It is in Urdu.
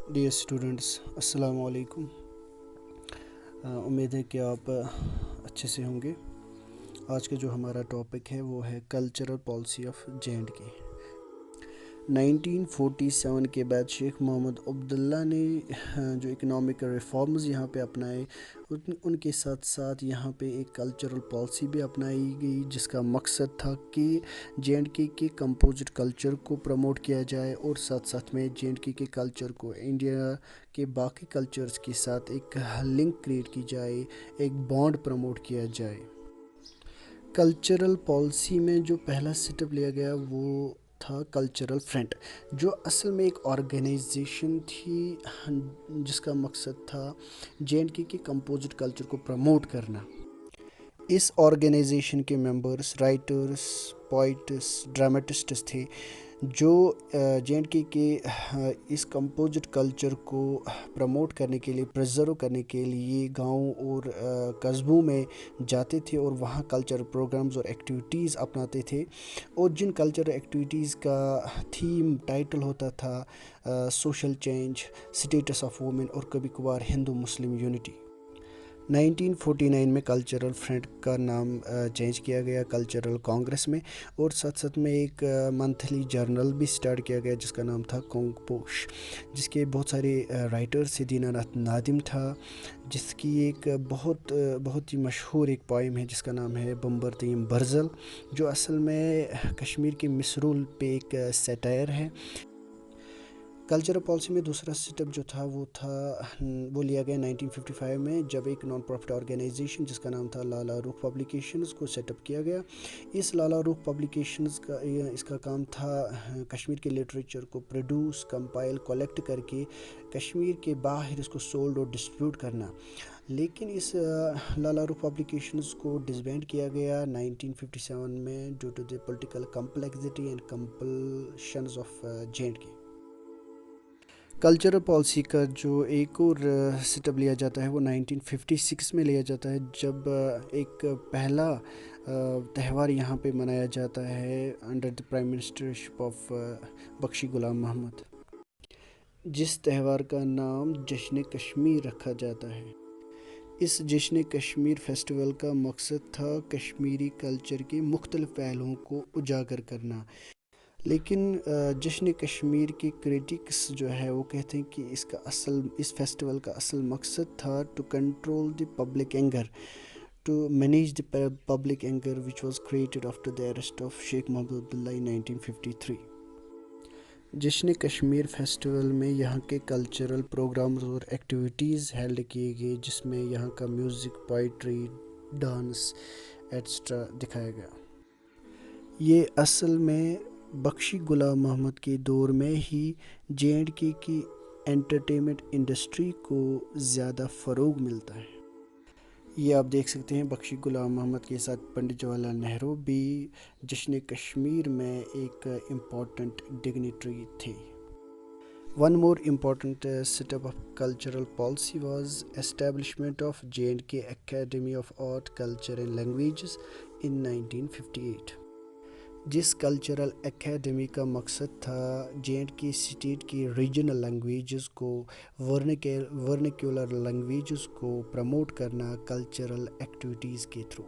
ڈیئر اسٹوڈنٹس، السلام علیکم۔ امید ہے کہ آپ اچھے سے ہوں گے۔ آج کا جو ہمارا ٹاپک ہے وہ ہے کلچرل پالیسی آف JNK۔ 1947 کے بعد شیخ محمد عبداللہ نے جو اکنامک ریفارمز یہاں پہ اپنائے، ان کے ساتھ ساتھ یہاں پہ ایک کلچرل پالیسی بھی اپنائی گئی، جس کا مقصد تھا کہ JNK کے کمپوزٹ کلچر کو پروموٹ کیا جائے، اور ساتھ ساتھ میں JNK کے کلچر کو انڈیا کے باقی کلچرز کے ساتھ ایک لنک کریٹ کی جائے، ایک بانڈ پروموٹ کیا جائے۔ کلچرل پالیسی میں جو پہلا سٹیپ لیا گیا وہ تھا کلچرل فرنٹ، جو اصل میں ایک آرگنائزیشن تھی جس کا مقصد تھا JNK کے کمپوزٹ کلچر کو پروموٹ کرنا۔ اس آرگنائزیشن کے ممبرس رائٹرس، پوئٹس، ڈرامٹسٹس تھے، جو JNK کے اس کمپوزٹ کلچر کو پروموٹ کرنے کے لیے، پریزرو کرنے کے لیے گاؤں اور قصبوں میں جاتے تھے اور وہاں کلچر پروگرامز اور ایکٹیویٹیز اپناتے تھے، اور جن کلچر ایکٹیویٹیز کا تھیم ٹائٹل ہوتا تھا social change, status of women, اور کبھی کبھار ہندو مسلم یونٹی۔ 1949 میں کلچرل فرنٹ کا نام چینج کیا گیا کلچرل کانگریس میں، اور ساتھ ساتھ میں ایک منتھلی جرنل بھی سٹارٹ کیا گیا جس کا نام تھا کونگ پوش، جس کے بہت سارے رائٹرز سے دینا ناتھ نادم تھا، جس کی ایک بہت ہی مشہور ایک پوئم ہے جس کا نام ہے بمبرتیم برزل، جو اصل میں کشمیر کے مسرول پہ ایک سیٹائر ہے۔ کلچرل پالیسی میں دوسرا سٹیپ جو تھا وہ لیا گیا 1955 میں، جب ایک نان پروفٹ آرگنائزیشن جس کا نام تھا لالا روکھ پبلیکیشنز کو سیٹ اپ کیا گیا۔ اس لالا روکھ پبلیکیشنز کا اس کا کام تھا کشمیر کے لٹریچر کو پروڈیوس، کمپائل، کلیکٹ کر کے کشمیر کے باہر اس کو سولڈ اور ڈسٹریبیوٹ کرنا۔ لیکن اس لالا روکھ پبلیکیشنز کو ڈسبینڈ کیا گیا 1957 میں due to the political complexity and compulsions of JNK۔ Cultural policy کا جو ایک اور سٹیپ لیا جاتا ہے وہ 1956 میں لیا جاتا ہے، جب ایک پہلا تہوار یہاں پہ منایا جاتا ہے under the prime ministership of بخشی غلام محمد، جس تہوار کا نام جشن کشمیر رکھا جاتا ہے۔ اس جشن کشمیر فیسٹیول کا مقصد تھا کشمیری کلچر کے مختلف پہلوؤں کو اجاگر کرنا، لیکن جشن کشمیر کے کریٹکس جو ہے وہ کہتے ہیں کہ اس فیسٹیول کا اصل مقصد تھا to control the public anger, to manage the public anger which was created after the arrest of Sheikh Mohammad Abdullah in 1953۔ جشن کشمیر فیسٹیول میں یہاں کے کلچرل پروگرامز اور ایکٹیویٹیز ہیلڈ کیے گئے، جس میں یہاں کا میوزک، پوئٹری، ڈانس ایٹسٹرا دکھایا گیا۔ یہ اصل میں بخشی غلام محمد کے دور میں ہی JNK کی انٹرٹینمنٹ انڈسٹری کو زیادہ فروغ ملتا ہے۔ یہ آپ دیکھ سکتے ہیں، بخشی غلام محمد کے ساتھ پنڈت جواہر لال نہرو بھی جشن کشمیر میں ایک امپورٹنٹ ڈگنیٹری تھے۔ One more important step of cultural policy was establishment of JNK Academy of Art, Culture and Languages in 1958، جس کلچرل اکیڈمی کا مقصد تھا JNK اسٹیٹ کی ریجنل لینگویجز کو، ورنیکیولر لینگویجز کو پروموٹ کرنا کلچرل ایکٹیویٹیز کے تھرو۔